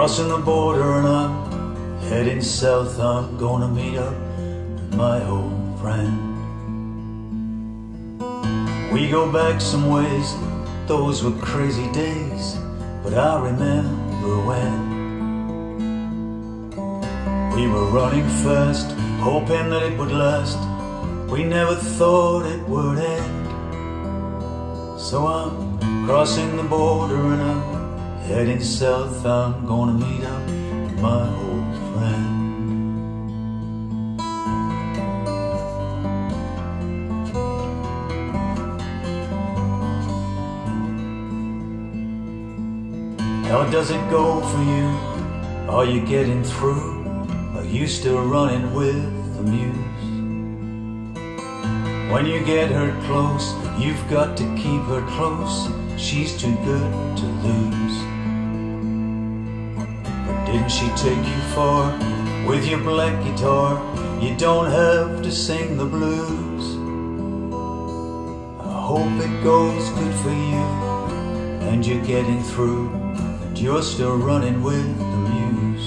Crossing the border and I'm heading south. I'm gonna meet up with my old friend. We go back some ways, those were crazy days, but I remember when we were running fast, hoping that it would last. We never thought it would end. So I'm crossing the border and I'm heading south. I'm gonna meet up with my old friend. How does it go for you? Are you getting through? Are you still running with the muse? When you get her close, you've got to keep her close. She's too good to lose. But didn't she take you far with your black guitar? You don't have to sing the blues. I hope it goes good for you and you're getting through, and you're still running with the muse.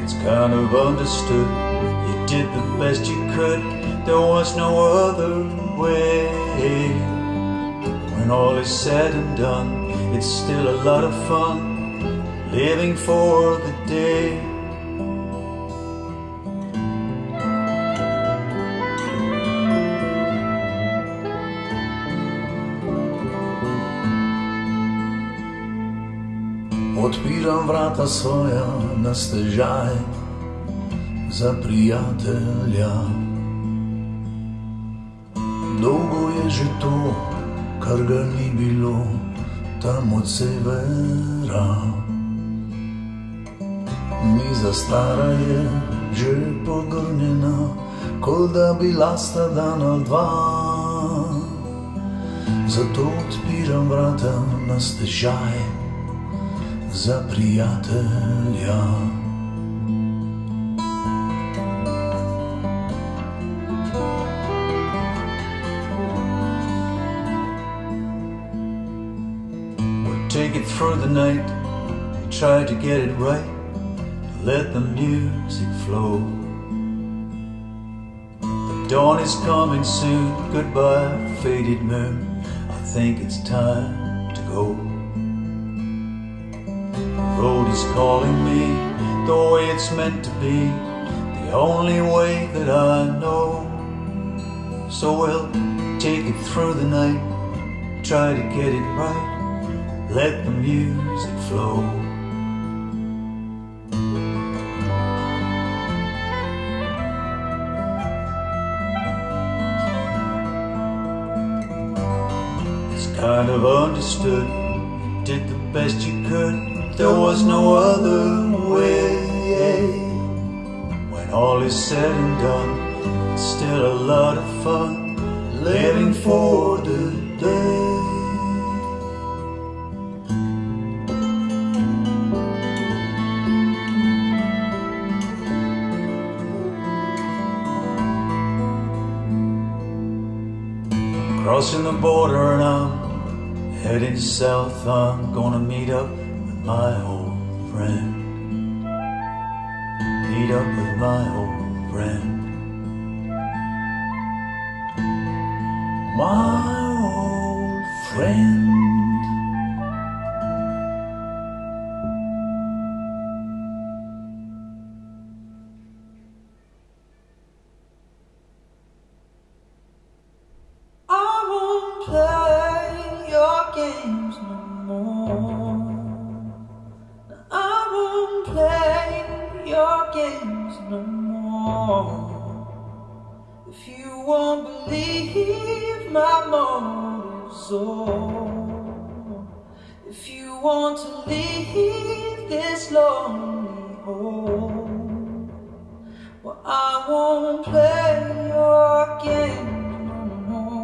It's kind of understood, you did the best you could. There was no other way. When all is said and done, it's still a lot of fun living for the day. Otpiram vrata svoja na stežaj za prijatelja. Dolgo je že to, kar ga ni bilo tam od severa. Miza stara je že pogrnjena, kot da bi sta dan ali dva. Zato odpiram vrata na stežaj za prijatelja. We'll take it through the night, we try to get it right, let the music flow. The dawn is coming soon, goodbye faded moon, I think it's time to go. The road is calling me the way it's meant to be, the only way that I know. So we'll take it through the night, try to get it right, let the music flow. It's kind of understood, you did the best you could. There was no other way. When all is said and done, it's still a lot of fun living for the day. Crossing the border and I'm heading south. I'm gonna meet up my old friend. Meet up with my old friend. My old friend. I won't play your games no more. I won't play your games no more. If you won't believe my motives, or if you want to leave this lonely home, well, I won't play your games no more.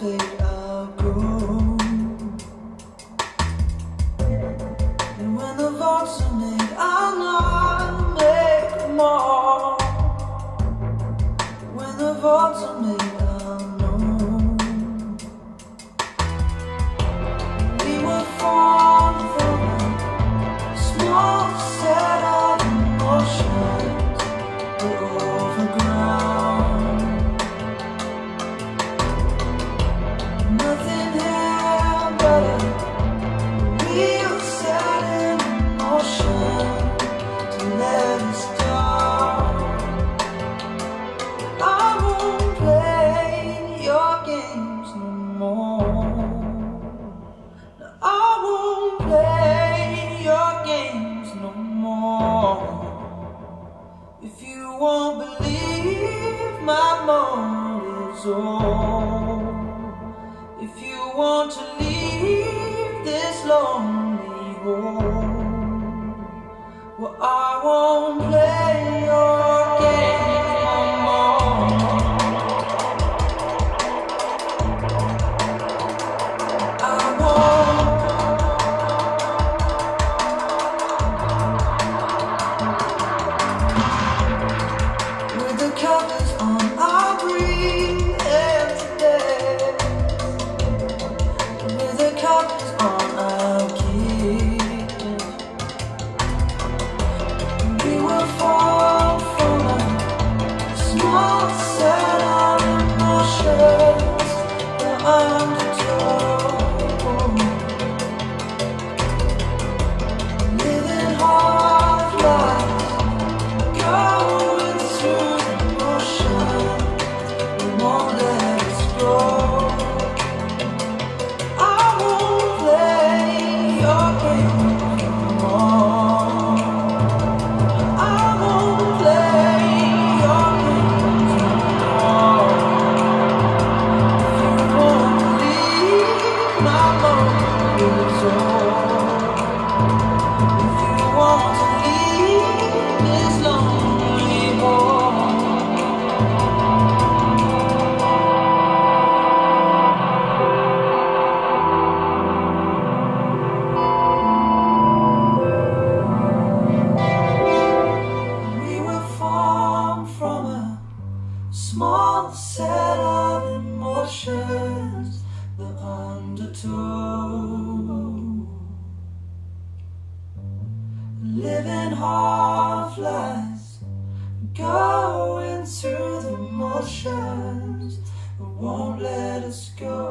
fade, I'll go. And when the vaults are made, I'll not make more. When the vaults are made, I'll know. We were formed from a small set of emotions, but overground. Nothing here but a real set in motion to let us down. I won't play your games no more. No, I won't play your games no more. If you won't believe my motives, oh, if you want to leave this lonely home, well, I won't play your games no more. I won't. With the covers on, I'll breathe empty days. With the covers on, I'll keep it. We were formed from a small set of emotions that undertow. Living hard lives, going through the motion, we won't let us go. I won't play your game anymore. I won't play your games anymore. If you won't believe my motives, oh, if you want to leave this lonely home. We were formed from a small set of emotions that undertow. Living half lives, going through the motions that won't let us go.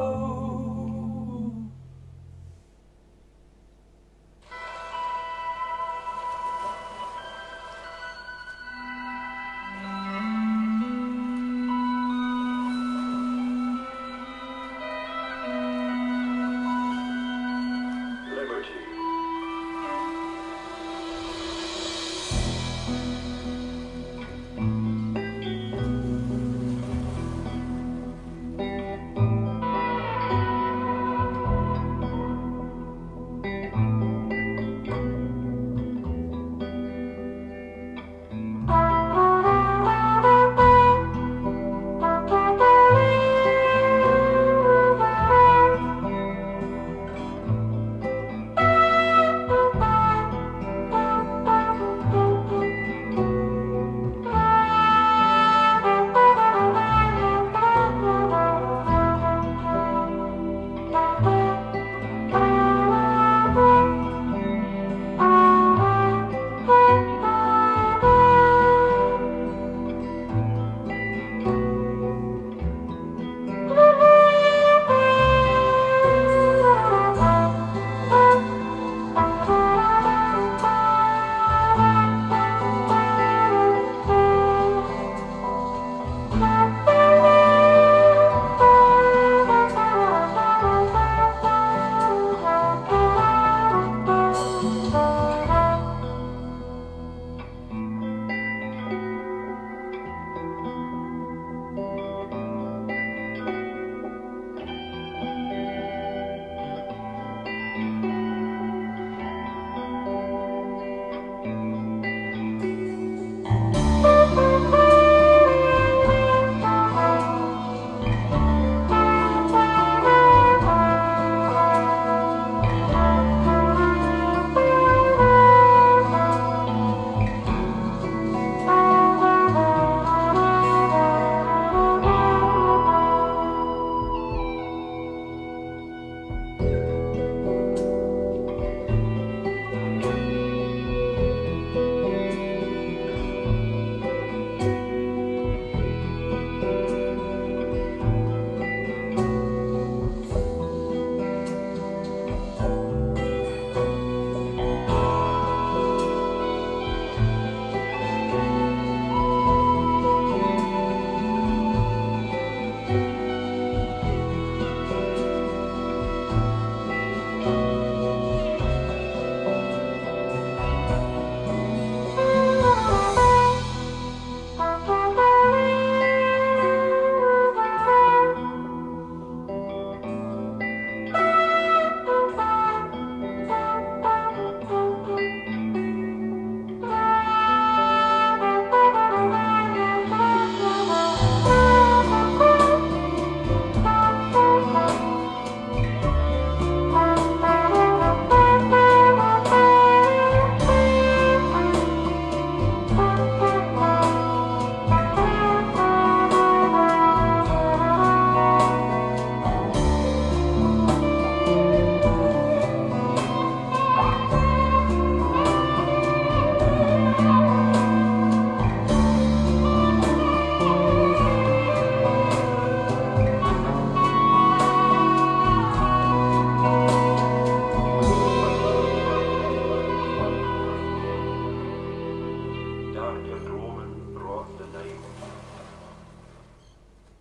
darker gloaming brought the night.